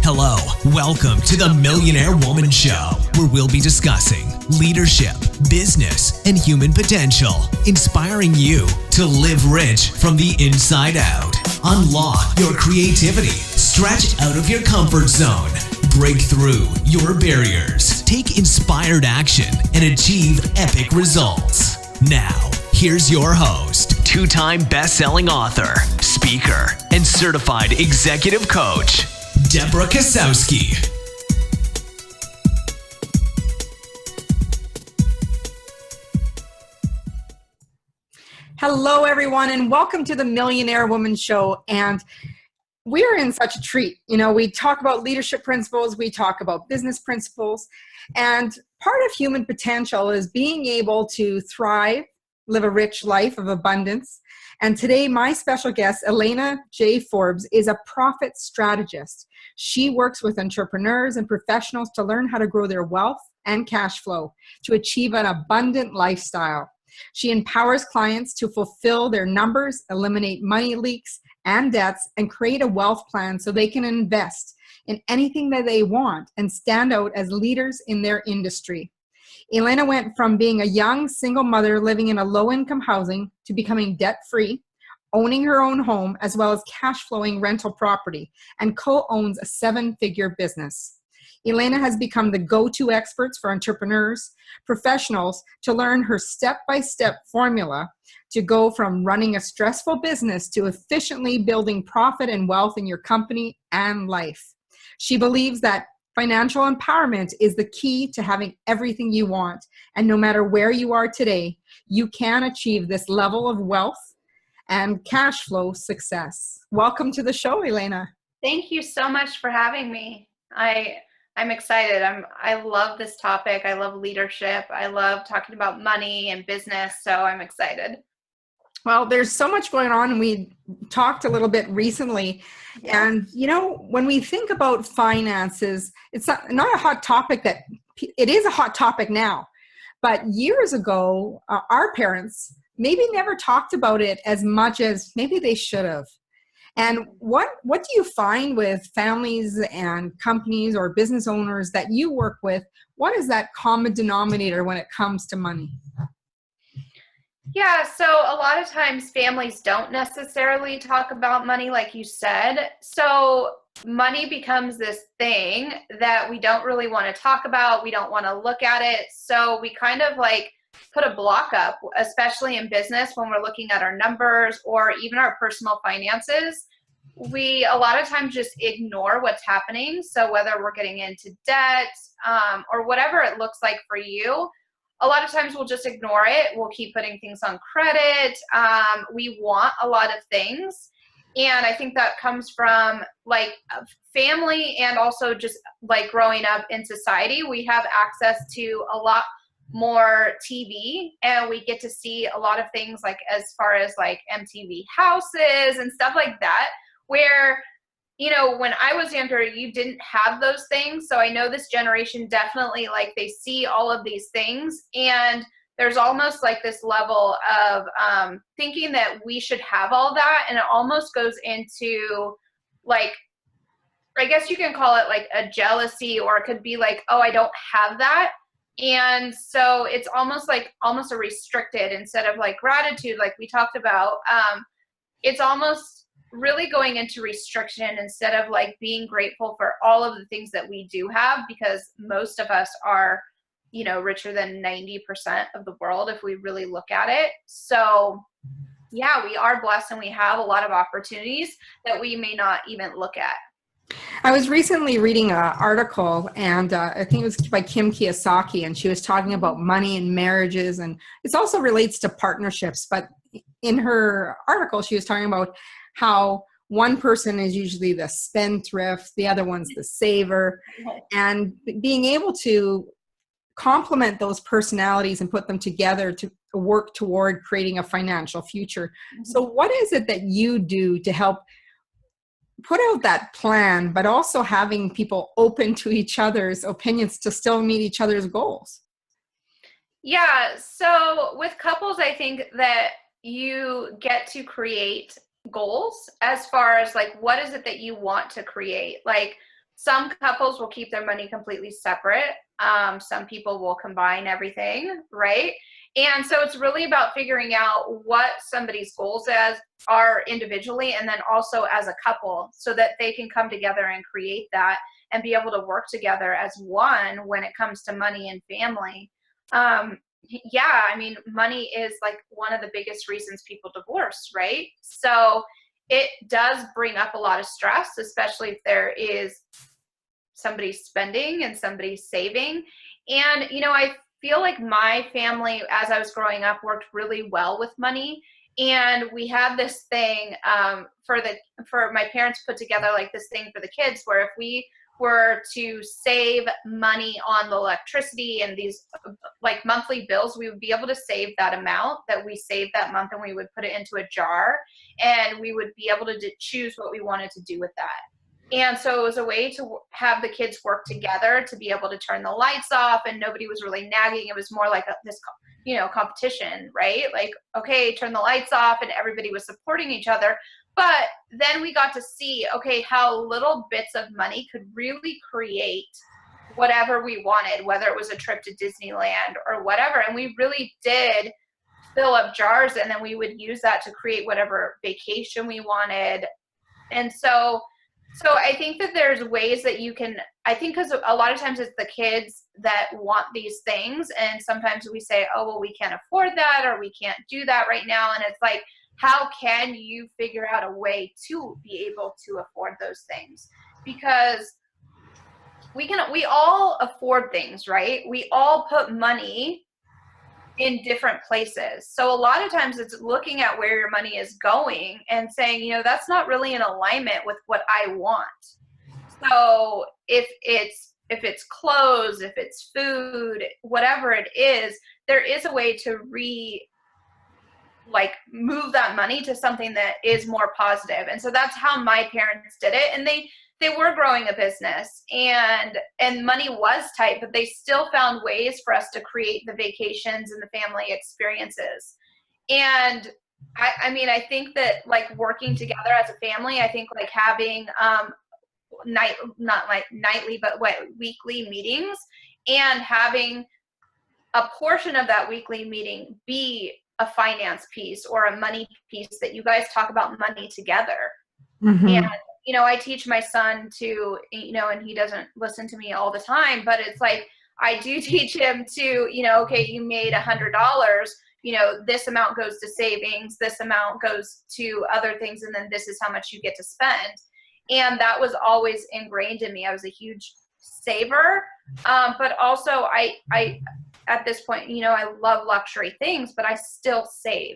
Hello, welcome to the Millionaire Woman Show, where we'll be discussing leadership, business, and human potential, inspiring you to live rich from the inside out. Unlock your creativity, stretch out of your comfort zone, break through your barriers, take inspired action, and achieve epic results. Now, here's your host, two-time best-selling author, speaker, and certified executive coach, Deborah Kasowski. Hello, everyone, and welcome to the Millionaire Woman Show. And we're in such a treat. You know, we talk about leadership principles, we talk about business principles, and part of human potential is being able to thrive, live a rich life of abundance. And today, my special guest, Elena J. Forbes, is a profit strategist. She works with entrepreneurs and professionals to learn how to grow their wealth and cash flow to achieve an abundant lifestyle. She empowers clients to fulfill their numbers, eliminate money leaks and debts, and create a wealth plan so they can invest in anything that they want and stand out as leaders in their industry. Elena went from being a young single mother living in a low-income housing to becoming debt-free, owning her own home, as well as cash-flowing rental property, and co-owns a seven-figure business. Elena has become the go-to experts for entrepreneurs, professionals to learn her step-by-step formula to go from running a stressful business to efficiently building profit and wealth in your company and life. She believes that financial empowerment is the key to having everything you want. And no matter where you are today, you can achieve this level of wealth and cash flow success. Welcome to the show, Elena. Thank you so much for having me. I'm excited. I love this topic. I love leadership. I love talking about money and business. So I'm excited. Well, there's so much going on, and we talked a little bit recently. Yeah. And, you know, when we think about finances, it's not a hot topic it is a hot topic now. But years ago, our parents maybe never talked about it as much as maybe they should have. And what do you find with families and companies or business owners that you work with? What is that common denominator when it comes to money? Yeah, so a lot of times families don't necessarily talk about money like you said. So money becomes this thing that we don't really want to talk about. We don't want to look at it. So we kind of like put a block up, especially in business when we're looking at our numbers or even our personal finances. We a lot of times just ignore what's happening. So whether we're getting into debt or whatever it looks like for you, a lot of times we'll just ignore it. We'll keep putting things on credit. We want a lot of things. And I think that comes from like family and also just like growing up in society. We have access to a lot more TV and we get to see a lot of things like as far as like MTV houses and stuff like that, where you know, when I was younger, you didn't have those things. So I know this generation definitely like they see all of these things and there's almost like this level of thinking that we should have all that. And it almost goes into like, I guess you can call it like a jealousy, or it could be like, oh, I don't have that. And so it's almost a restricted instead of like gratitude, like we talked about. It's almost really going into restriction instead of like being grateful for all of the things that we do have, because most of us are, you know, richer than 90% of the world if we really look at it. So yeah, we are blessed and we have a lot of opportunities that we may not even look at. I was recently reading an article, and I think it was by Kim Kiyosaki, and she was talking about money and marriages, and it also relates to partnerships. But in her article, she was talking about how one person is usually the spendthrift, the other one's the saver, and being able to complement those personalities and put them together to work toward creating a financial future. Mm-hmm. So what is it that you do to help put out that plan, but also having people open to each other's opinions to still meet each other's goals? Yeah, so with couples, I think that you get to create goals as far as like, what is it that you want to create? Like, Some couples will keep their money completely separate. Some people will combine everything, right? And so it's really about figuring out what somebody's goals are individually and then also as a couple so that they can come together and create that and be able to work together as one when it comes to money and family. Yeah, I mean, money is like one of the biggest reasons people divorce, right? So it does bring up a lot of stress, especially if there is somebody spending and somebody saving. And, I feel like my family, as I was growing up, worked really well with money. And we had this thing for my parents put together like this thing for the kids where if we were to save money on the electricity and these like monthly bills, we would be able to save that amount that we saved that month and we would put it into a jar and we would be able to choose what we wanted to do with that. And so it was a way to have the kids work together to be able to turn the lights off and nobody was really nagging. It was more like this competition, right? Like, okay, turn the lights off and everybody was supporting each other. But then we got to see, okay, how little bits of money could really create whatever we wanted, whether it was a trip to Disneyland or whatever. And we really did fill up jars and then we would use that to create whatever vacation we wanted. And so I think that there's ways that you can, I think because a lot of times it's the kids that want these things. And sometimes we say, oh, well, we can't afford that or we can't do that right now. And it's like, how can you figure out a way to be able to afford those things? Because we all afford things, right? We all put money in different places. So a lot of times it's looking at where your money is going and saying, that's not really in alignment with what I want. So if it's clothes, if it's food, whatever it is, there is a way to move that money to something that is more positive. And so that's how my parents did it. And they were growing a business and money was tight, but they still found ways for us to create the vacations and the family experiences. And I think that like working together as a family, I think like having not like nightly, but weekly meetings and having a portion of that weekly meeting be a finance piece or a money piece that you guys talk about money together. Mm-hmm. And, I teach my son to, and he doesn't listen to me all the time, but it's like, I do teach him to, okay, you made $100, this amount goes to savings, this amount goes to other things, and then this is how much you get to spend. And that was always ingrained in me. I was a huge saver, but also I at this point, I love luxury things, but I still save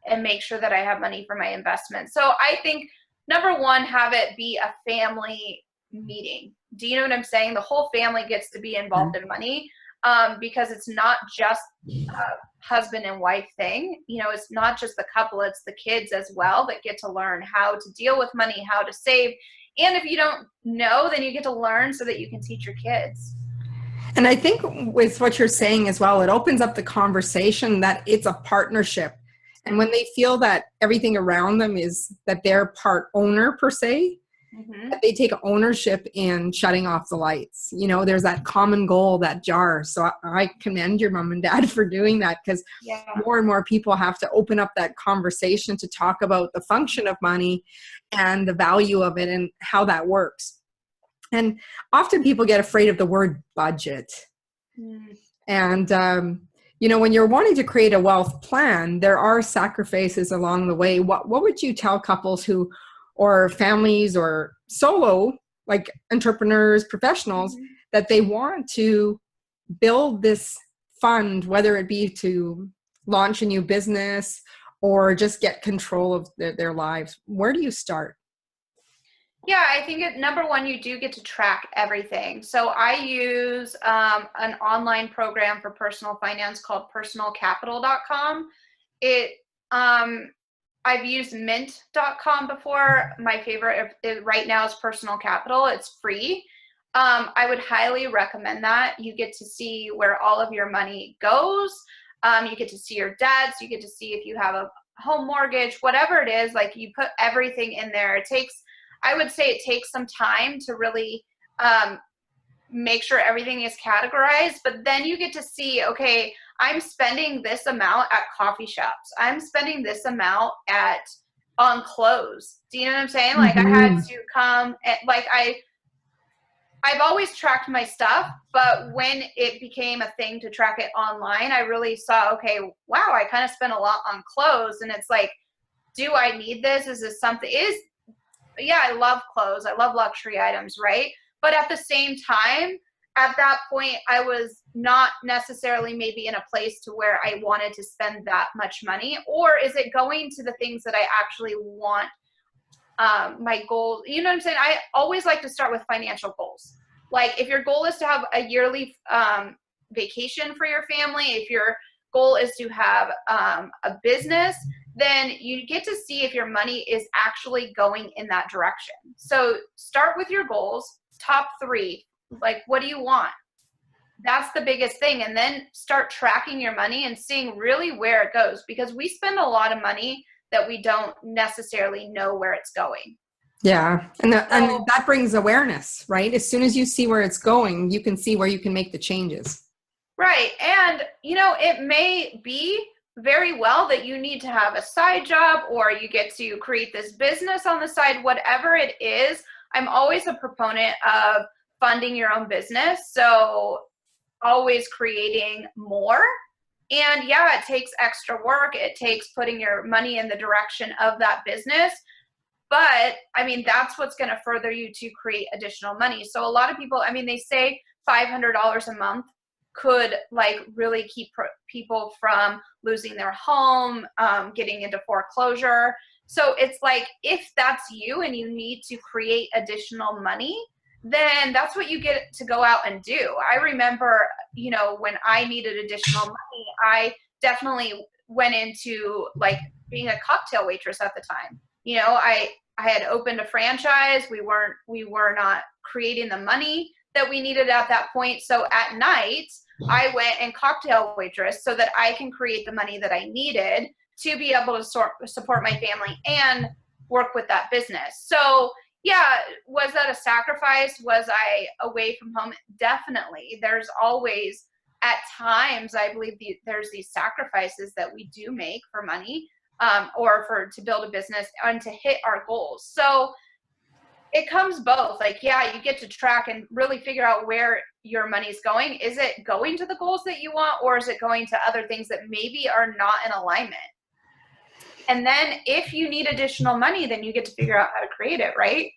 and make sure that I have money for my investments. So I think number one, have it be a family meeting. Do you know what I'm saying? The whole family gets to be involved in money because it's not just a husband and wife thing. It's not just the couple, it's the kids as well that get to learn how to deal with money, how to save. And if you don't know, then you get to learn so that you can teach your kids. And I think with what you're saying as well, it opens up the conversation that it's a partnership. And when they feel that everything around them is that they're part owner per se, mm-hmm. that they take ownership in shutting off the lights. There's that common goal, that jar. So I commend your mom and dad for doing that because more and more people have to open up that conversation to talk about the function of money and the value of it and how that works. And often people get afraid of the word budget. Mm. And, when you're wanting to create a wealth plan, there are sacrifices along the way. What would you tell couples or families or solo, like entrepreneurs, professionals, mm-hmm. that they want to build this fund, whether it be to launch a new business or just get control of their lives? Where do you start? Yeah, I think number one, you do get to track everything. So I use an online program for personal finance called personalcapital.com. I've used mint.com before. My favorite right now is Personal Capital. It's free. I would highly recommend that. You get to see where all of your money goes. You get to see your debts. You get to see if you have a home mortgage, whatever it is, like you put everything in there. I would say it takes some time to really make sure everything is categorized, but then you get to see, okay, I'm spending this amount at coffee shops. I'm spending this amount on clothes. Do you know what I'm saying? Like I had to come and like I've always tracked my stuff, but when it became a thing to track it online, I really saw, okay, wow, I kind of spent a lot on clothes, and it's like, do I need this? Is this something? Yeah, I love clothes. I love luxury items, right? But at the same time, at that point, I was not necessarily maybe in a place to where I wanted to spend that much money. Or is it going to the things that I actually want, my goals? You know what I'm saying? I always like to start with financial goals. Like if your goal is to have a yearly vacation for your family, if your goal is to have a business, then you get to see if your money is actually going in that direction. So start with your goals, top 3. Like, what do you want? That's the biggest thing. And then start tracking your money and seeing really where it goes, because we spend a lot of money that we don't necessarily know where it's going. Yeah. And that brings awareness, right? As soon as you see where it's going, you can see where you can make the changes. Right. And, it may be very well that you need to have a side job, or you get to create this business on the side, whatever it is. I'm always a proponent of funding your own business. So always creating more. And yeah, it takes extra work. It takes putting your money in the direction of that business. But I mean, that's what's going to further you to create additional money. So a lot of people, they say $500 a month could like really keep people from losing their home, getting into foreclosure. So it's like, if that's you and you need to create additional money, then that's what you get to go out and do. I remember, when I needed additional money, I definitely went into like being a cocktail waitress at the time. I had opened a franchise. We were not creating the money that we needed at that point. So at night, I went and cocktail waitress so that I can create the money that I needed to be able to support my family and work with that business. So yeah, was that a sacrifice? Was I away from home? Definitely. There's always, at times, I believe there's these sacrifices that we do make for money, or to build a business and to hit our goals. So it comes both. Like, yeah, you get to track and really figure out where your money's going. Is it going to the goals that you want, or is it going to other things that maybe are not in alignment? And then if you need additional money, then you get to figure out how to create it, right?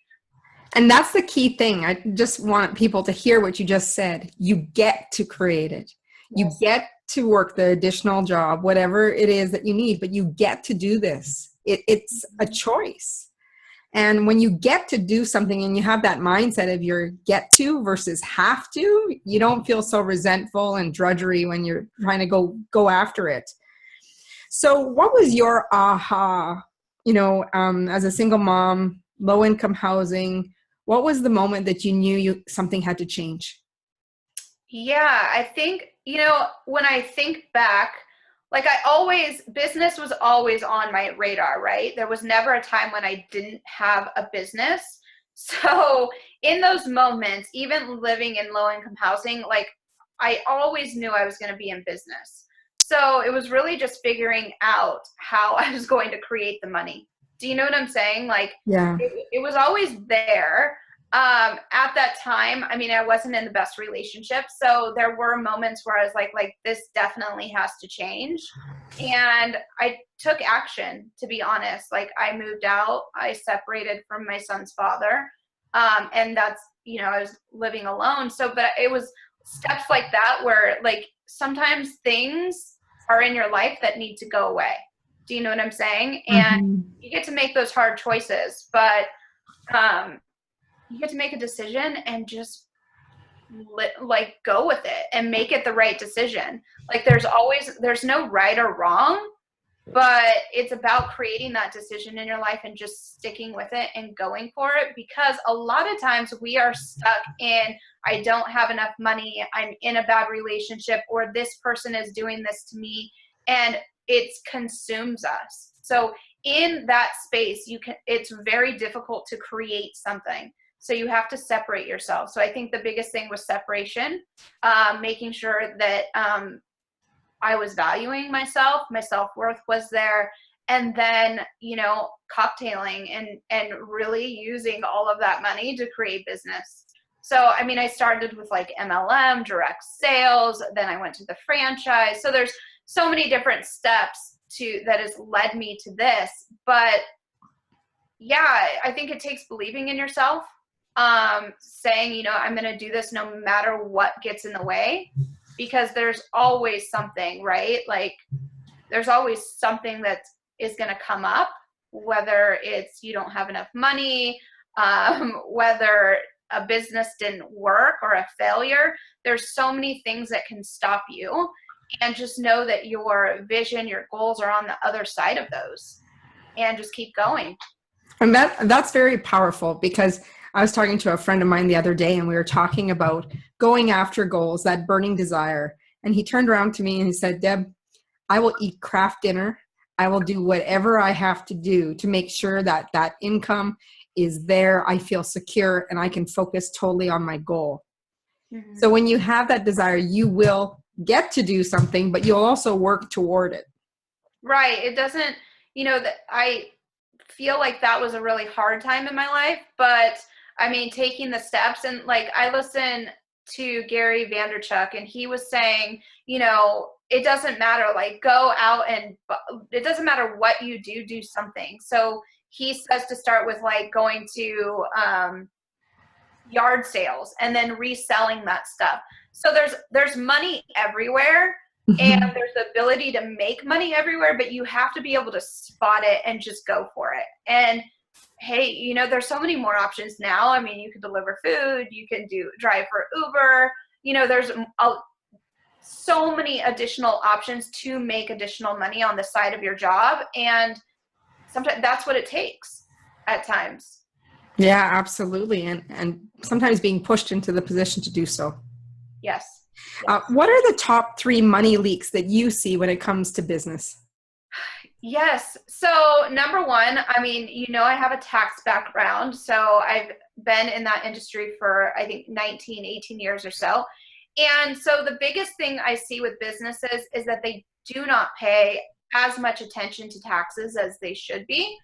And that's the key thing. I just want people to hear what you just said. You get to create it. You get to work the additional job, whatever it is that you need, but you get to do this. It's a choice. And when you get to do something and you have that mindset of your get to versus have to, you don't feel so resentful and drudgery when you're trying to go after it. So what was your aha, as a single mom, low income housing, what was the moment that you knew something had to change? Yeah, I think, when I think back, like business was always on my radar, right? There was never a time when I didn't have a business. So in those moments, even living in low income housing, like I always knew I was going to be in business. So it was really just figuring out how I was going to create the money. Do you know what I'm saying? Like, yeah, it was always there. At that time, I wasn't in the best relationship. So there were moments where I was like, this definitely has to change. And I took action, to be honest. Like I moved out, I separated from my son's father. And that's, I was living alone. So, but it was steps like that where like sometimes things are in your life that need to go away. Do you know what I'm saying? And you get to make those hard choices, but, you get to make a decision and just go with it and make it the right decision. Like there's no right or wrong, but it's about creating that decision in your life and just sticking with it and going for it. Because a lot of times we are stuck in, I don't have enough money, I'm in a bad relationship, or this person is doing this to me, and it consumes us. So in that space, it's very difficult to create something. So you have to separate yourself. So I think the biggest thing was separation, making sure that I was valuing myself, my self-worth was there, and then, cocktailing and really using all of that money to create business. So, I mean, I started with like MLM, direct sales, then I went to the franchise. So there's so many different steps that has led me to this. But yeah, I think it takes believing in yourself, saying, I'm going to do this no matter what gets in the way, because there's always something, right? Like there's always something that is going to come up, whether it's you don't have enough money, whether a business didn't work or a failure. There's so many things that can stop you, and just know that your vision, your goals are on the other side of those, and just keep going. And that's very powerful, because I was talking to a friend of mine the other day, and we were talking about going after goals, that burning desire. And he turned around to me and he said, Deb, I will eat craft dinner. I will do whatever I have to do to make sure that that income is there. I feel secure and I can focus totally on my goal. Mm-hmm. So when you have that desire, you will get to do something, but you'll also work toward it. Right. It doesn't, that I feel like that was a really hard time in my life, but I mean, taking the steps, and like I listened to Gary Vaynerchuk, and he was saying, it doesn't matter, like go out and it doesn't matter what you do something. So he says to start with like going to yard sales and then reselling that stuff. So there's money everywhere. And there's the ability to make money everywhere, but you have to be able to spot it and just go for it. And hey, there's so many more options now. I mean, you can deliver food, you can drive for Uber, there's so many additional options to make additional money on the side of your job. And sometimes that's what it takes at times. Yeah, absolutely. And sometimes being pushed into the position to do so. Yes. What are the top 3 money leaks that you see when it comes to business? Yes. So number one, I mean, I have a tax background. So I've been in that industry for, I think, 19, 18 years or so. And so the biggest thing I see with businesses is that they do not pay as much attention to taxes as they should be.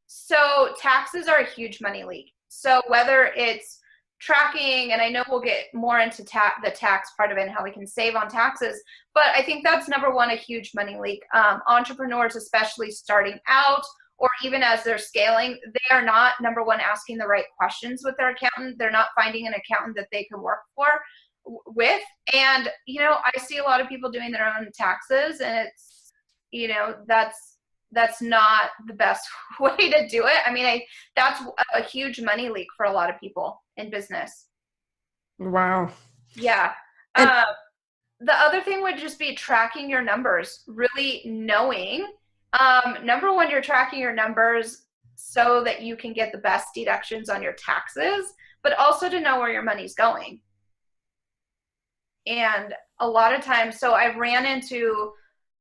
So taxes are a huge money leak. So whether it's tracking, and I know we'll get more into the tax part of it and how we can save on taxes, but I think that's number one, a huge money leak. Entrepreneurs, especially starting out, or even as they're scaling, they are not, number one, asking the right questions with their accountant. They're not finding an accountant that they can work with. And, I see a lot of people doing their own taxes, and it's, that's not the best way to do it. I mean, that's a huge money leak for a lot of people in business. Wow. Yeah. The other thing would just be tracking your numbers, really knowing, number one, you're tracking your numbers so that you can get the best deductions on your taxes, but also to know where your money's going. And a lot of times, so I've ran into,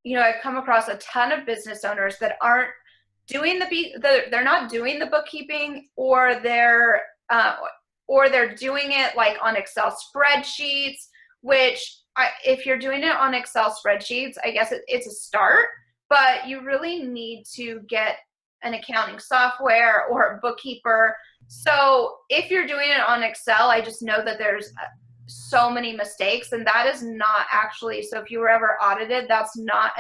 I've come across a ton of business owners that aren't doing they're not doing the bookkeeping, or they're doing it like on Excel spreadsheets, which if you're doing it on Excel spreadsheets, I guess it's a start, but you really need to get an accounting software or a bookkeeper. So if you're doing it on Excel, I just know that there's so many mistakes, and that is not actually, so if you were ever audited, that's not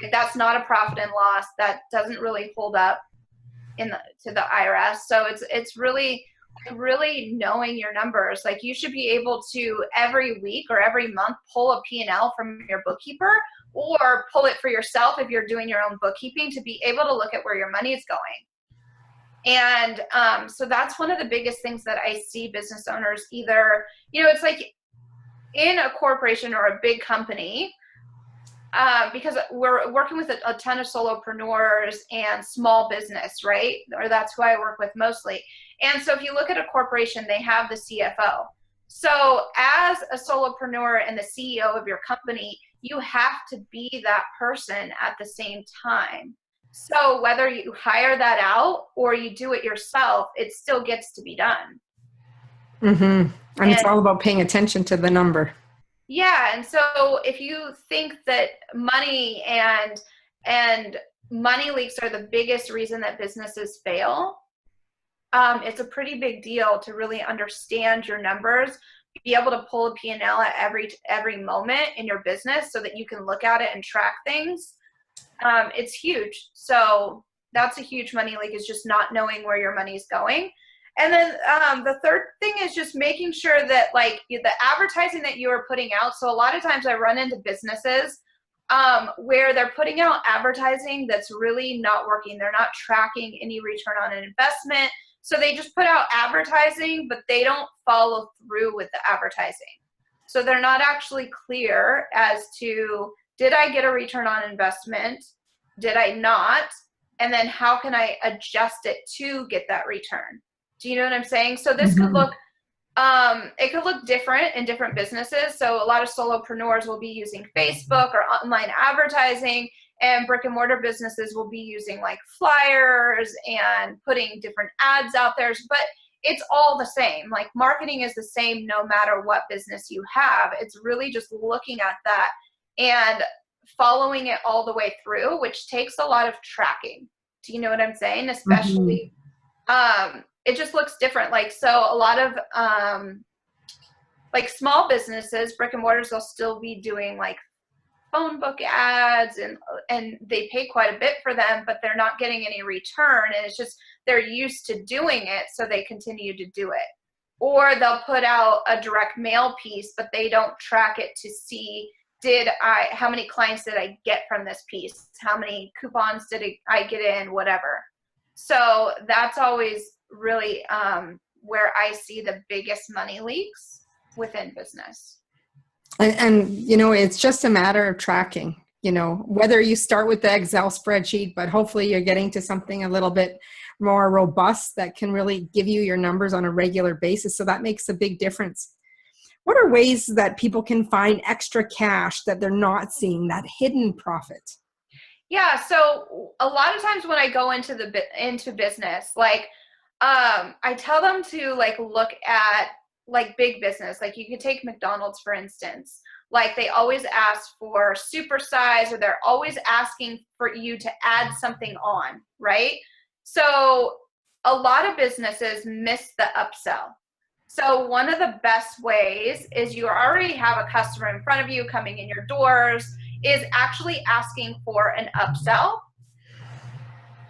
that's not a profit and loss. That doesn't really hold up to the IRS. So it's really knowing your numbers. Like you should be able to every week or every month pull a P&L from your bookkeeper, or pull it for yourself if you're doing your own bookkeeping, to be able to look at where your money is going. And so that's one of the biggest things that I see business owners either, it's like in a corporation or a big company, because we're working with a ton of solopreneurs and small business, right? Or that's who I work with mostly. And so if you look at a corporation, they have the CFO. So as a solopreneur and the CEO of your company, you have to be that person at the same time. So whether you hire that out or you do it yourself, it still gets to be done. And it's all about paying attention to the number. Yeah. And so if you think that money and money leaks are the biggest reason that businesses fail, it's a pretty big deal to really understand your numbers, be able to pull a P&L at every moment in your business so that you can look at it and track things. It's huge. So that's a huge money leak, is just not knowing where your money's going. And then the third thing is just making sure that like the advertising that you are putting out. So a lot of times I run into businesses where they're putting out advertising that's really not working. They're not tracking any return on an investment. So they just put out advertising, but they don't follow through with the advertising. So they're not actually clear as to, did I get a return on investment? Did I not? And then how can I adjust it to get that return? Do you know what I'm saying? So this could look, it could look different in different businesses. So a lot of solopreneurs will be using Facebook or online advertising, and brick and mortar businesses will be using like flyers and putting different ads out there. But it's all the same. Like marketing is the same no matter what business you have. It's really just looking at that and following it all the way through, which takes a lot of tracking. Do you know what I'm saying? Especially, it just looks different. Like, so a lot of, like small businesses, brick and mortars, they'll still be doing like phone book ads and they pay quite a bit for them, but they're not getting any return. And it's just, they're used to doing it. So they continue to do it. Or they'll put out a direct mail piece, but they don't track it to see, how many clients did I get from this piece? How many coupons did I get in, whatever. So that's always really where I see the biggest money leaks within business. And, you know, it's just a matter of tracking, you know, whether you start with the Excel spreadsheet, but hopefully you're getting to something a little bit more robust that can really give you your numbers on a regular basis. So that makes a big difference. What are ways that people can find extra cash that they're not seeing, that hidden profit? Yeah. So a lot of times when I go into business, like, I tell them to like look at like big business. Like you could take McDonald's, for instance. Like they always ask for supersize, or they're always asking for you to add something on, right? So a lot of businesses miss the upsell. So one of the best ways is you already have a customer in front of you coming in your doors, is actually asking for an upsell.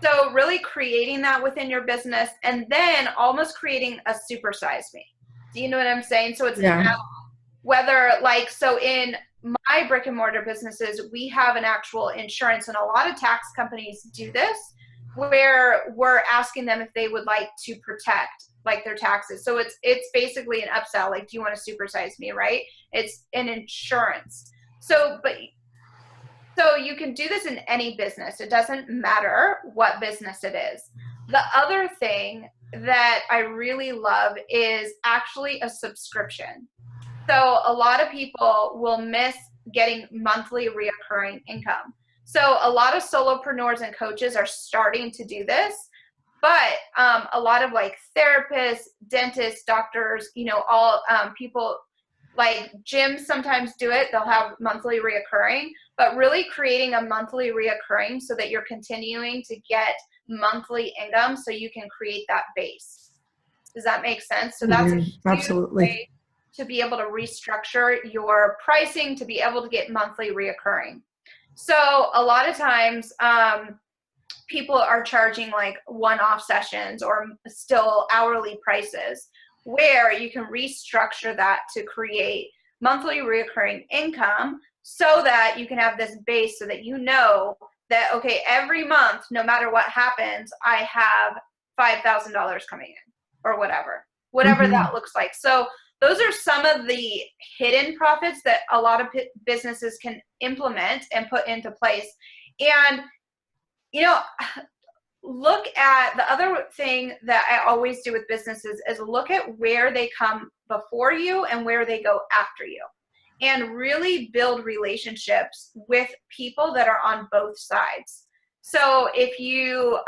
So really creating that within your business, and then almost creating a supersize me. Do you know what I'm saying? So it's whether like, so in my brick and mortar businesses, we have an actual insurance, and a lot of tax companies do this, where we're asking them if they would like to protect like their taxes. So it's basically an upsell. Like, do you want to supersize me? Right? It's an insurance. So you can do this in any business. It doesn't matter what business it is. The other thing that I really love is actually a subscription. So a lot of people will miss getting monthly reoccurring income. So a lot of solopreneurs and coaches are starting to do this, but a lot of like therapists, dentists, doctors, you know, all people like gyms sometimes do it. They'll have monthly reoccurring, but really creating a monthly reoccurring so that you're continuing to get monthly income so you can create that base. Does that make sense? So that's a huge way to be able to restructure your pricing to be able to get monthly reoccurring. So a lot of times people are charging like one-off sessions or still hourly prices, where you can restructure that to create monthly reoccurring income so that you can have this base, so that you know that, okay, every month, no matter what happens, I have $5,000 coming in, or whatever that looks like. So those are some of the hidden profits that a lot of businesses can implement and put into place. And, you know, look at the other thing that I always do with businesses is look at where they come before you and where they go after you, and really build relationships with people that are on both sides. So if you,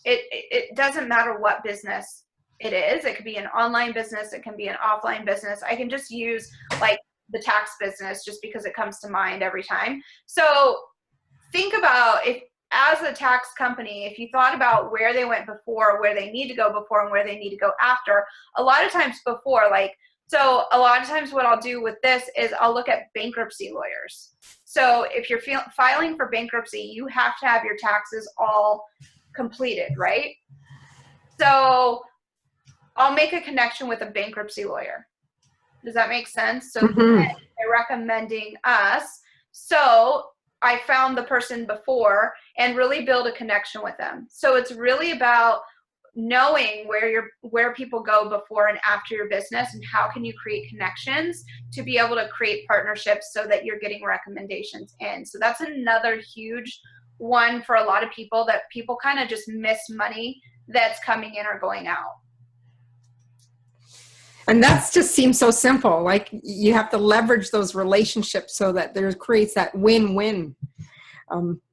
it doesn't matter what business it is. It could be an online business. It can be an offline business. I can just use like the tax business just because it comes to mind every time. So think about, if as a tax company, if you thought about where they went before, where they need to go before, and where they need to go after, a lot of times before, so a lot of times what I'll do with this is I'll look at bankruptcy lawyers. So if you're filing for bankruptcy, you have to have your taxes all completed, right? So I'll make a connection with a bankruptcy lawyer. Does that make sense? So they're recommending us. So I found the person before and really build a connection with them. So it's really about knowing where people go before and after your business, and how can you create connections to be able to create partnerships so that you're getting recommendations in. So that's another huge one for a lot of people, that people kind of just miss money that's coming in or going out. And that just seems so simple. Like, you have to leverage those relationships so that there creates that win-win.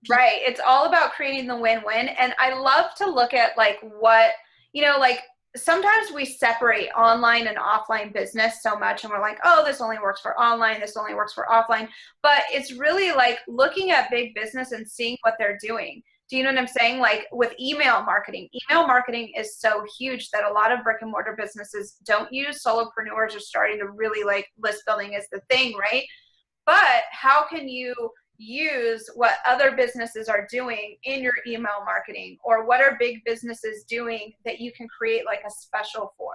Right. It's all about creating the win-win. And I love to look at like what, like sometimes we separate online and offline business so much, and we're like, oh, this only works for online, this only works for offline. But it's really like looking at big business and seeing what they're doing. Do you know what I'm saying? Like with email marketing is so huge that a lot of brick and mortar businesses don't use. Solopreneurs are starting to really like list building is the thing, right? But how can you use what other businesses are doing in your email marketing, or what are big businesses doing that you can create like a special for?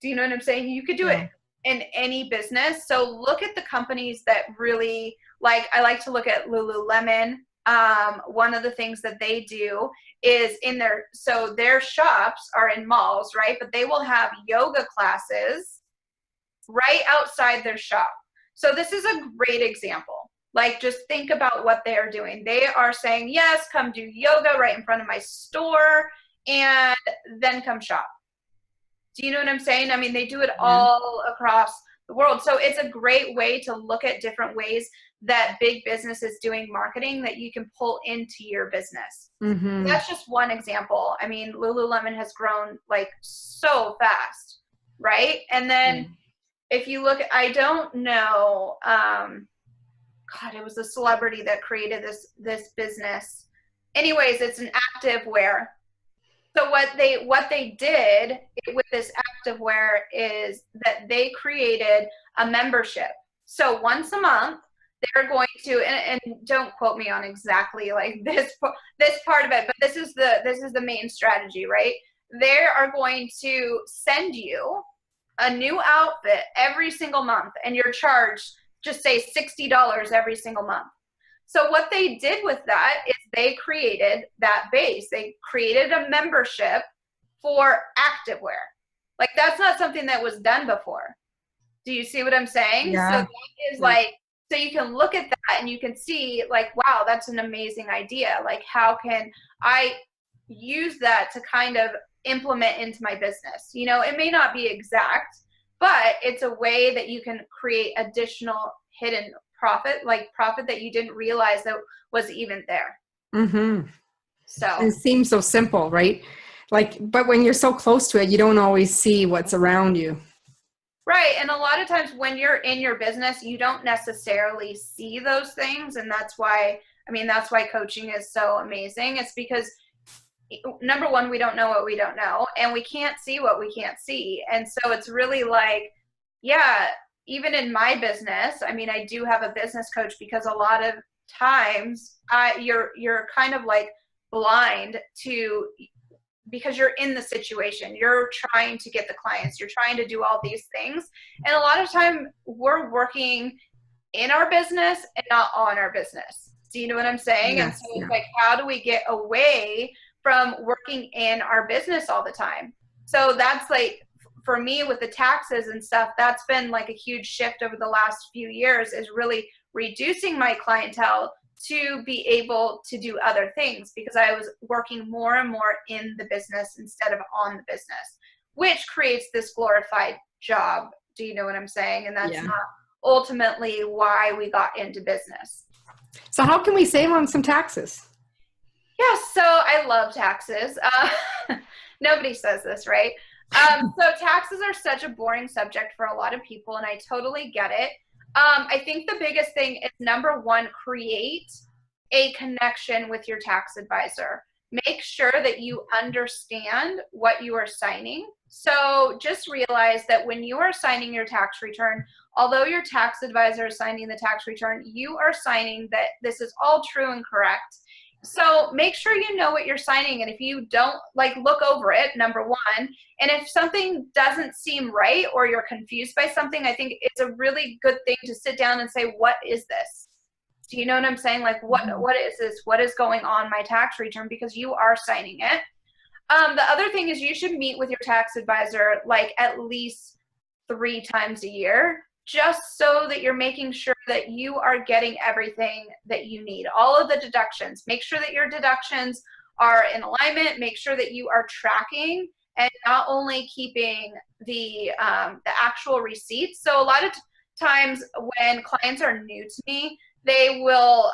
Do you know what I'm saying? You could do it in any business. So look at the companies that really, like, I like to look at Lululemon. One of the things that they do is so their shops are in malls, right? But they will have yoga classes right outside their shop. So this is a great example. Like, just think about what they are doing. They are saying, yes, come do yoga right in front of my store, and then come shop. Do you know what I'm saying? I mean, they do it all across the world. So it's a great way to look at different ways that big business is doing marketing that you can pull into your business. Mm-hmm. That's just one example. I mean, Lululemon has grown like so fast, right? And then if you look, I don't know, God, it was a celebrity that created this business. Anyways, it's an active wear. So what they did with this active wear is that they created a membership. So once a month, they're going to, and don't quote me on exactly like this part of it, but this is the main strategy, right? They are going to send you a new outfit every single month, and you're charged, just say $60 every single month. So what they did with that is they created that base. They created a membership for activewear. Like, that's not something that was done before. Do you see what I'm saying? Yeah. So that is like, so you can look at that and you can see like, wow, that's an amazing idea. Like, how can I use that to kind of implement into my business? It may not be exact, but it's a way that you can create additional hidden profit that you didn't realize that was even there. Mm-hmm. So it seems so simple, right? Like, but when you're so close to it, you don't always see what's around you. Right. And a lot of times when you're in your business, you don't necessarily see those things. And that's why coaching is so amazing. It's because, number one, we don't know what we don't know, and we can't see what we can't see. And so it's really like, even in my business, I mean, I do have a business coach, because a lot of times you're kind of like blind to, because you're in the situation, you're trying to get the clients, you're trying to do all these things. And a lot of time we're working in our business and not on our business. Do you know what I'm saying? Yes, and so it's like, how do we get away from working in our business all the time? So that's like, for me with the taxes and stuff, that's been like a huge shift over the last few years, is really reducing my clientele to be able to do other things, because I was working more and more in the business instead of on the business, which creates this glorified job. Do you know what I'm saying? And that's not ultimately why we got into business. So how can we save on some taxes? Yeah, so I love taxes. Nobody says this, right? So taxes are such a boring subject for a lot of people, and I totally get it. I think the biggest thing is, number one, create a connection with your tax advisor. Make sure that you understand what you are signing. So just realize that when you are signing your tax return, although your tax advisor is signing the tax return, you are signing that this is all true and correct. So make sure you know what you're signing. And if you don't, like, look over it, number one. And if something doesn't seem right or you're confused by something, I think it's a really good thing to sit down and say, what is this? Do you know what I'm saying? Like, what is this? What is going on my tax return? Because you are signing it. The other thing is, you should meet with your tax advisor like at least 3 times a year, just so that you're making sure that you are getting everything that you need. All of the deductions. Make sure that your deductions are in alignment. Make sure that you are tracking and not only keeping the actual receipts. So a lot of times when clients are new to me, they will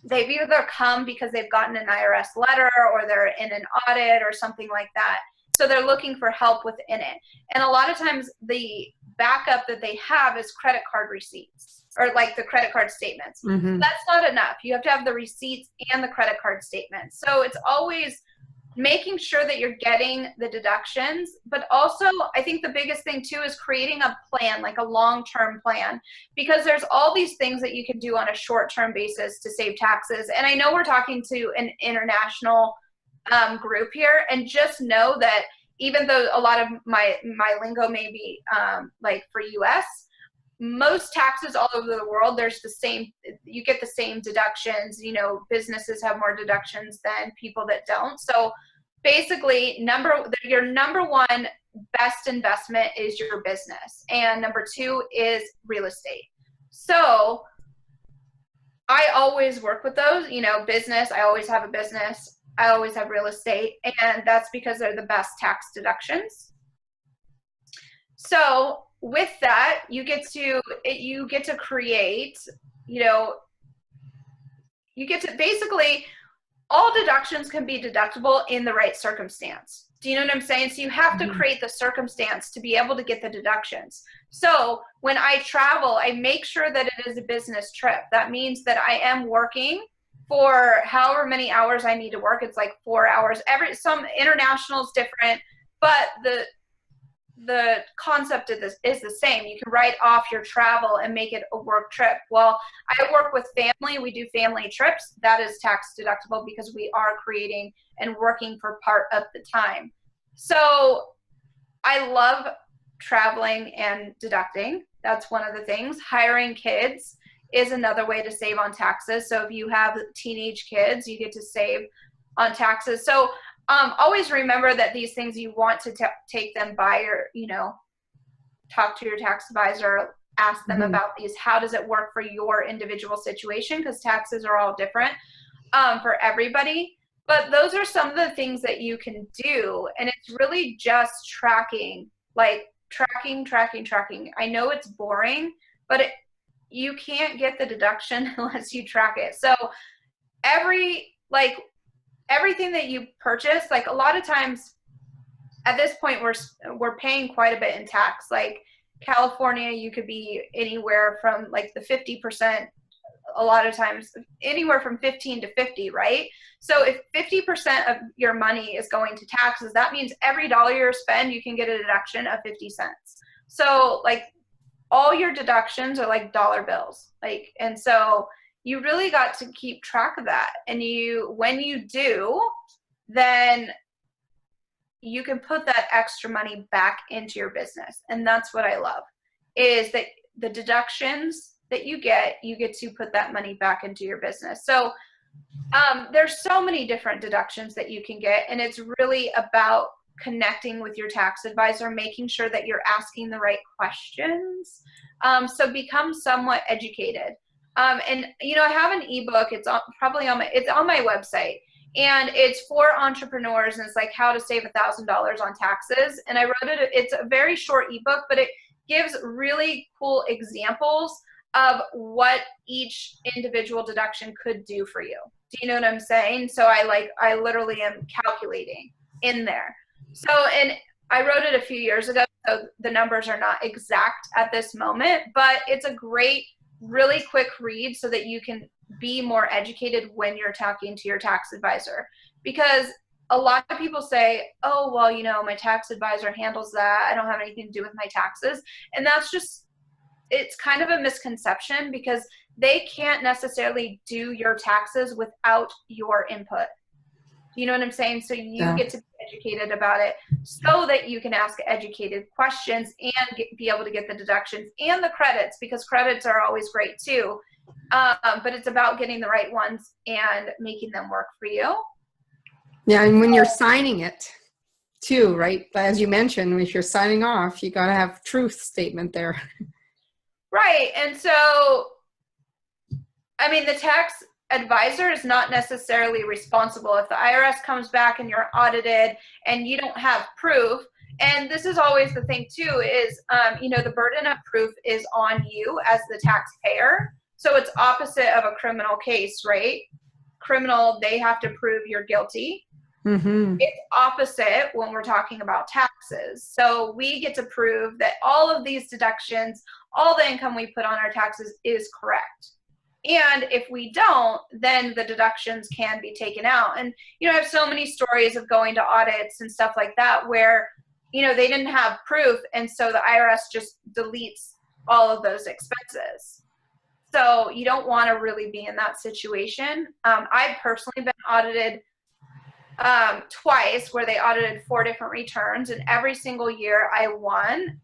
they've either come because they've gotten an IRS letter or they're in an audit or something like that. So they're looking for help within it. And a lot of times the backup that they have is credit card receipts, or like the credit card statements. Mm-hmm. That's not enough. You have to have the receipts and the credit card statements. So it's always making sure that you're getting the deductions, but also I think the biggest thing too is creating a plan, like a long-term plan, because there's all these things that you can do on a short-term basis to save taxes. And I know we're talking to an international group here, and just know that even though a lot of my lingo may be like for US, most taxes all over the world, there's the same, you get the same deductions. You know, businesses have more deductions than people that don't. So basically, your number one best investment is your business, and number 2 is real estate. So I always work with those, you know, business. I always have a business. I always have real estate, and that's because they're the best tax deductions. So with that, you get to create, you know, you get to basically, all deductions can be deductible in the right circumstance. Do you know what I'm saying? So you have to create the circumstance to be able to get the deductions. So when I travel, I make sure that it is a business trip. That means that I am working for however many hours I need to work. It's like 4 hours. Some international is different, but the concept of this is the same. You can write off your travel and make it a work trip. Well, I work with family. We do family trips. That is tax deductible because we are creating and working for part of the time. So I love traveling and deducting. That's one of the things. Hiring kids is another way to save on taxes. So if you have teenage kids, you get to save on taxes. So always remember that these things, you want to take them by your, you know, talk to your tax advisor, ask them about these. How does it work for your individual situation? Because taxes are all different for everybody. But those are some of the things that you can do. And it's really just tracking, like tracking. I know it's boring, but you can't get the deduction unless you track it. So everything that you purchase, like a lot of times at this point, we're paying quite a bit in tax. Like California, you could be anywhere from like the 50%, a lot of times anywhere from 15 to 50, right? So if 50% of your money is going to taxes, that means every dollar you spend, you can get a deduction of 50 cents. So like all your deductions are like dollar bills. Like, and so you really got to keep track of that. And when you do, then you can put that extra money back into your business. And that's what I love, is that the deductions that you get to put that money back into your business. So there's so many different deductions that you can get. And it's really about connecting with your tax advisor, making sure that you're asking the right questions. So become somewhat educated. And you know, I have an ebook. It's on my website, and it's for entrepreneurs, and it's like how to save $1,000 on taxes. And I wrote it. It's a very short ebook, but it gives really cool examples of what each individual deduction could do for you. Do you know what I'm saying? So I literally am calculating in there. So, and I wrote it a few years ago, so the numbers are not exact at this moment, but it's a great, really quick read so that you can be more educated when you're talking to your tax advisor. Because a lot of people say, oh, well, you know, my tax advisor handles that. I don't have anything to do with my taxes. And that's just, it's kind of a misconception because they can't necessarily do your taxes without your input. You know what I'm saying? So you get to be educated about it so that you can ask educated questions and be able to get the deductions and the credits, because credits are always great too. But it's about getting the right ones and making them work for you. Yeah, and when you're signing it too, right? As you mentioned, if you're signing off, you got to have truth statement there. Right. And so, I mean, the tax advisor is not necessarily responsible if the IRS comes back and you're audited and you don't have proof. And this is always the thing too, is, you know, the burden of proof is on you as the taxpayer. So it's opposite of a criminal case, right? Criminal, they have to prove you're guilty. Mm-hmm. It's opposite when we're talking about taxes. So we get to prove that all of these deductions, all the income we put on our taxes is correct. And if we don't, then the deductions can be taken out. And, you know, I have so many stories of going to audits and stuff like that where, you know, they didn't have proof. And so the IRS just deletes all of those expenses. So you don't want to really be in that situation. I've personally been audited twice, where they audited 4 different returns, and every single year I won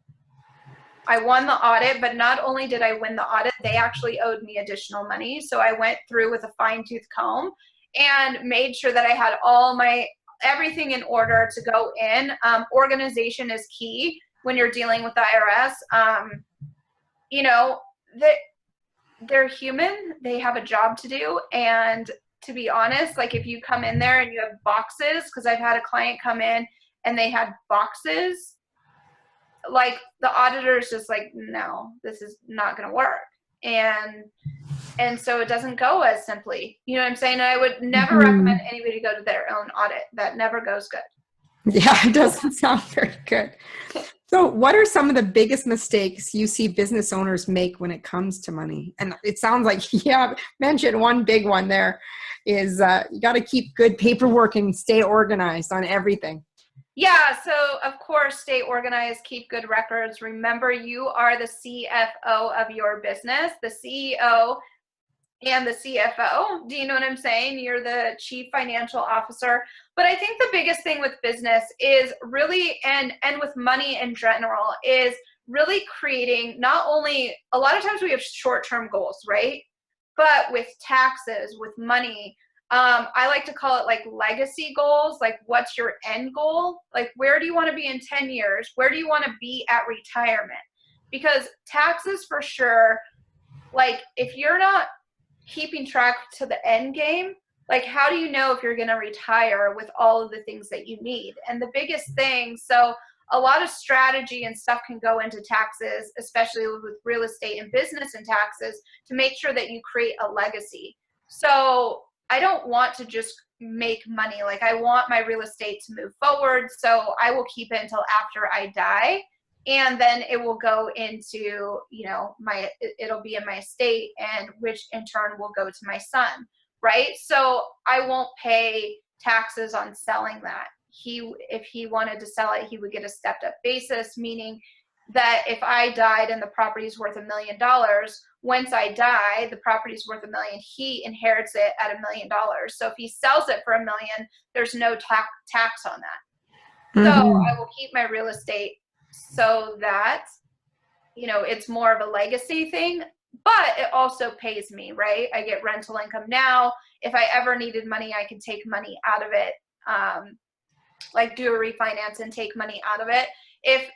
the audit. But not only did I win the audit, they actually owed me additional money. So I went through with a fine-tooth comb and made sure that I had everything in order to go in. Organization is key when you're dealing with the IRS. You know, they're human, they have a job to do. And to be honest, like if you come in there and you have boxes, because I've had a client come in and they had boxes, like the auditor is just like, no, this is not going to work. And so it doesn't go as simply, you know what I'm saying? And I would never recommend anybody go to their own audit. That never goes good. Yeah, it doesn't sound very good. So what are some of the biggest mistakes you see business owners make when it comes to money? And it sounds like, yeah, mentioned one big one there is you got to keep good paperwork and stay organized on everything. Yeah, so of course, stay organized, keep good records. Remember, you are the CFO of your business, the CEO and the CFO. Do you know what I'm saying? You're the chief financial officer. But I think the biggest thing with business is really, and with money in general, is really creating not only, a lot of times we have short-term goals, right? But with taxes, with money, I like to call it like legacy goals. Like, what's your end goal? Like, where do you want to be in 10 years? Where do you want to be at retirement? Because taxes, for sure, like if you're not keeping track to the end game, like how do you know if you're going to retire with all of the things that you need? And the biggest thing, so a lot of strategy and stuff can go into taxes, especially with real estate and business and taxes, to make sure that you create a legacy. So I don't want to just make money. Like I want my real estate to move forward. So I will keep it until after I die. And then it will go into, you know, it'll be in my estate, and which in turn will go to my son, right? So I won't pay taxes on selling that. If he wanted to sell it, he would get a stepped up basis, meaning that if I died and the property is worth $1 million, once I die, the property is worth $1 million. He inherits it at $1 million. So if he sells it for $1 million, there's no tax on that. So I will keep my real estate so that, you know, it's more of a legacy thing, but it also pays me, right? I get rental income now. If I ever needed money, I could take money out of it, like do a refinance and take money out of it if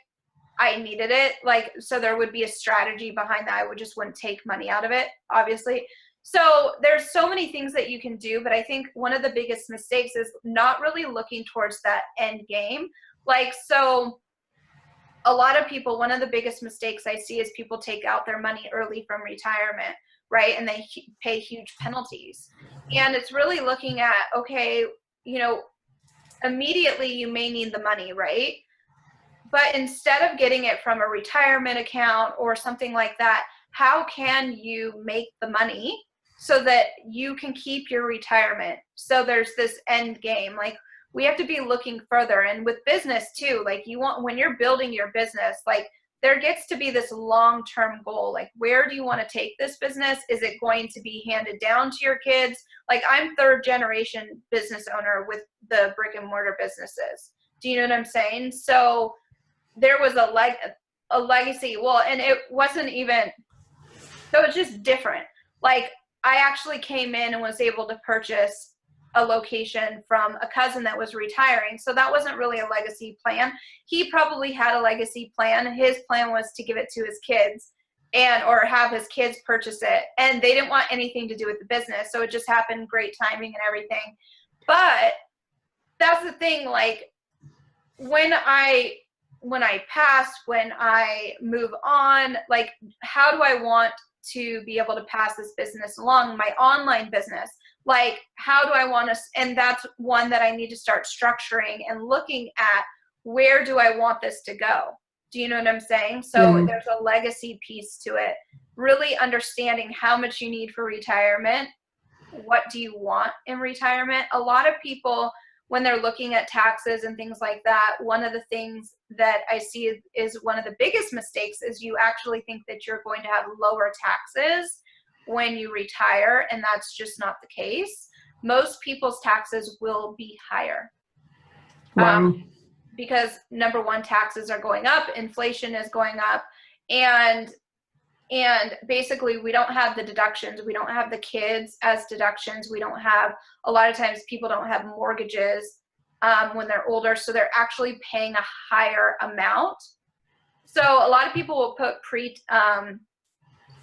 I needed it. Like, so there would be a strategy behind that. I wouldn't take money out of it, obviously. So there's so many things that you can do, but I think one of the biggest mistakes is not really looking towards that end game. Like, so a lot of people, one of the biggest mistakes I see is people take out their money early from retirement, right? And they pay huge penalties. And it's really looking at, okay, you know, immediately you may need the money, right? But instead of getting it from a retirement account or something like that, how can you make the money so that you can keep your retirement? So there's this end game. Like, we have to be looking further. And with business too, like, you want, when you're building your business, like, there gets to be this long-term goal. Like, where do you want to take this business? Is it going to be handed down to your kids? Like, I'm third generation business owner with the brick and mortar businesses. Do you know what I'm saying? So there was a legacy. Well, and it wasn't even, so it's just different. Like, I actually came in and was able to purchase a location from a cousin that was retiring. So that wasn't really a legacy plan. He probably had a legacy plan. His plan was to give it to his kids or have his kids purchase it. And they didn't want anything to do with the business. So it just happened, great timing and everything. But that's the thing, like, when I pass, when I move on, like, how do I want to be able to pass this business along, my online business? Like, how do I want to, and that's one that I need to start structuring and looking at, where do I want this to go? Do you know what I'm saying? So there's a legacy piece to it, really understanding how much you need for retirement. What do you want in retirement? A lot of people, when they're looking at taxes and things like that, one of the things that I see is one of the biggest mistakes is you actually think that you're going to have lower taxes when you retire, and that's just not the case. Most people's taxes will be higher. Because number one, taxes are going up, inflation is going up, and basically we don't have the deductions. We don't have the kids as deductions. We don't have, a lot of times people don't have mortgages when they're older, so they're actually paying a higher amount. So a lot of people will put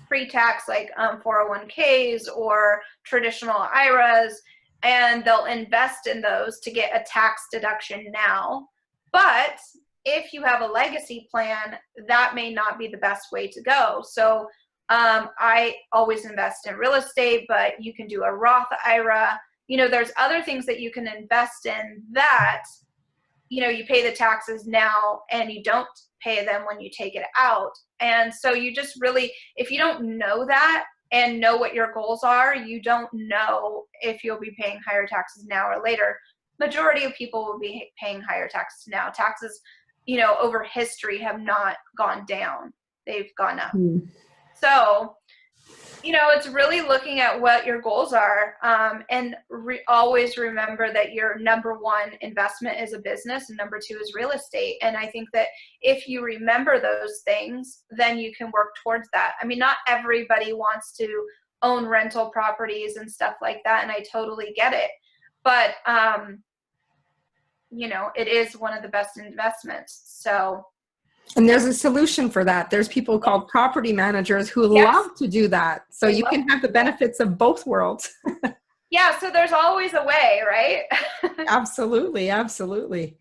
pre-tax, like 401ks or traditional IRAs, and they'll invest in those to get a tax deduction now. But if you have a legacy plan, that may not be the best way to go. So I always invest in real estate, but you can do a Roth IRA. You know, there's other things that you can invest in that, you know, you pay the taxes now and you don't pay them when you take it out. And so you just really, if you don't know that and know what your goals are, you don't know if you'll be paying higher taxes now or later. Majority of people will be paying higher taxes now. Taxes, you know, over history have not gone down. They've gone up. So, you know, it's really looking at what your goals are, and always remember that your number one investment is a business and number two is real estate. And I think that if you remember those things, then you can work towards that. I mean, not everybody wants to own rental properties and stuff like that, and I totally get it. But, you know, it is one of the best investments. So. And there's a solution for that. There's people called property managers who love to do that. So you can have the benefits of both worlds. Yeah. So there's always a way, right? Absolutely. Absolutely.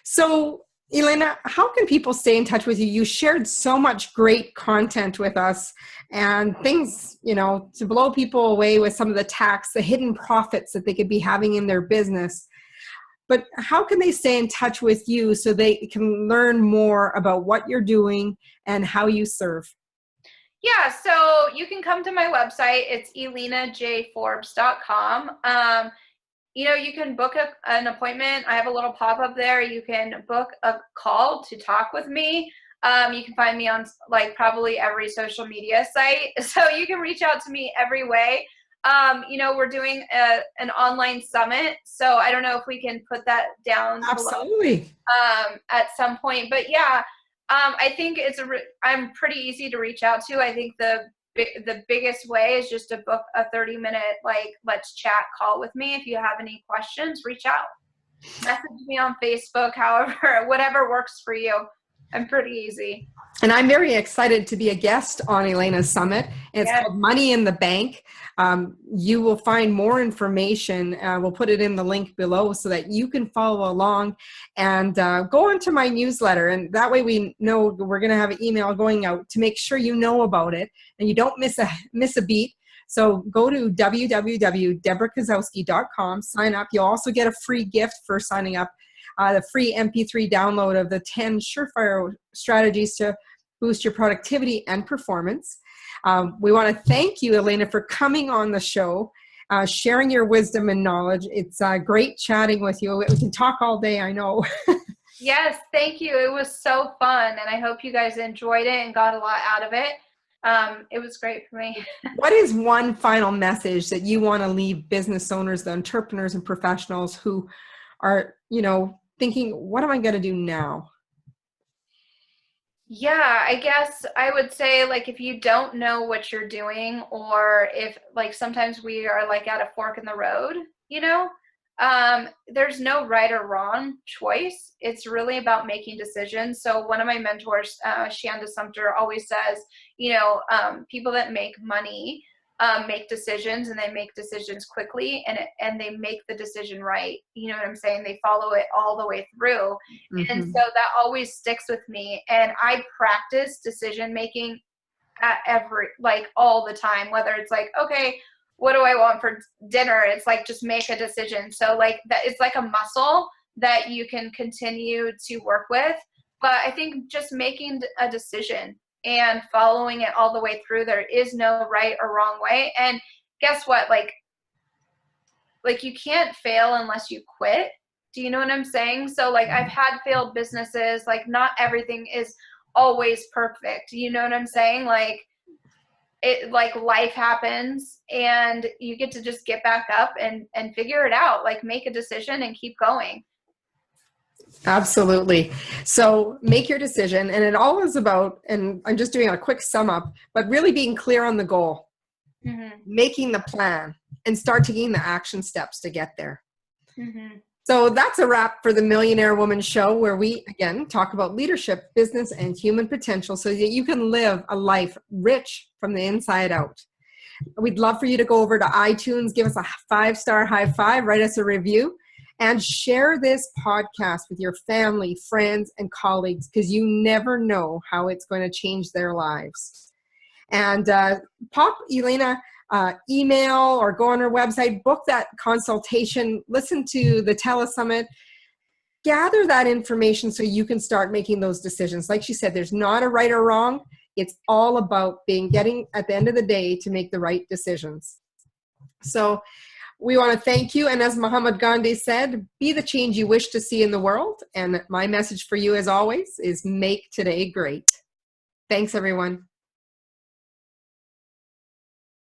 So Elena, how can people stay in touch with you? You shared so much great content with us and things, you know, to blow people away with some of the hidden profits that they could be having in their business. But how can they stay in touch with you so they can learn more about what you're doing and how you serve? Yeah, so you can come to my website. It's elenajforbes.com. You know, you can book an appointment. I have a little pop-up there. You can book a call to talk with me. You can find me on like probably every social media site. So you can reach out to me every way. You know, we're doing an online summit, so I don't know if we can put that down Absolutely. below, at some point. But yeah, I think I'm pretty easy to reach out to. I think the biggest way is just to book a 30-minute, like, let's chat call with me. If you have any questions, reach out. Message me on Facebook, however, whatever works for you. I'm pretty easy. And I'm very excited to be a guest on Elena's Summit. It's called Money in the Bank. You will find more information. We'll put it in the link below so that you can follow along and go into my newsletter. And that way we know we're going to have an email going out to make sure you know about it and you don't miss a beat. So go to www.deborahkozowski.com, sign up. You'll also get a free gift for signing up. The free MP3 download of the 10 surefire strategies to boost your productivity and performance. We want to thank you, Elena, for coming on the show, sharing your wisdom and knowledge. It's great chatting with you. We can talk all day, I know. Yes, thank you. It was so fun, and I hope you guys enjoyed it and got a lot out of it. It was great for me. What is one final message that you want to leave business owners, the entrepreneurs and professionals who are, thinking, what am I going to do now? Yeah, I guess I would say, if you don't know what you're doing, or if sometimes we are at a fork in the road, there's no right or wrong choice. It's really about making decisions. So one of my mentors, Shanda Sumter, always says, people that make money make decisions, and they make decisions quickly, and they make the decision right. You know what I'm saying? They follow it all the way through. Mm-hmm. And so that always sticks with me. And I practice decision making at all the time, whether it's okay, what do I want for dinner? It's just make a decision. So that it's like a muscle that you can continue to work with. But I think just making a decision and following it all the way through, there is no right or wrong way. And guess what? You can't fail unless you quit. Do you know what I'm saying? So I've had failed businesses, not everything is always perfect. You know what I'm saying? Life happens, and you get to just get back up and figure it out, make a decision and keep going. Absolutely. So make your decision, and it all is about, and I'm just doing a quick sum up, but really being clear on the goal, mm-hmm. making the plan, and start taking the action steps to get there. Mm-hmm. So that's a wrap for the Millionaire Woman Show, where we, again, talk about leadership, business, and human potential so that you can live a life rich from the inside out. We'd love for you to go over to iTunes, give us a 5-star high five, write us a review, and share this podcast with your family, friends, and colleagues, because you never know how it's going to change their lives. And pop Elena email or go on her website, book that consultation, listen to the Telesummit, gather that information so you can start making those decisions. Like she said, there's not a right or wrong. It's all about getting at the end of the day to make the right decisions. So we want to thank you. And as Muhammad Gandhi said, be the change you wish to see in the world. And my message for you, as always, is make today great. Thanks, everyone.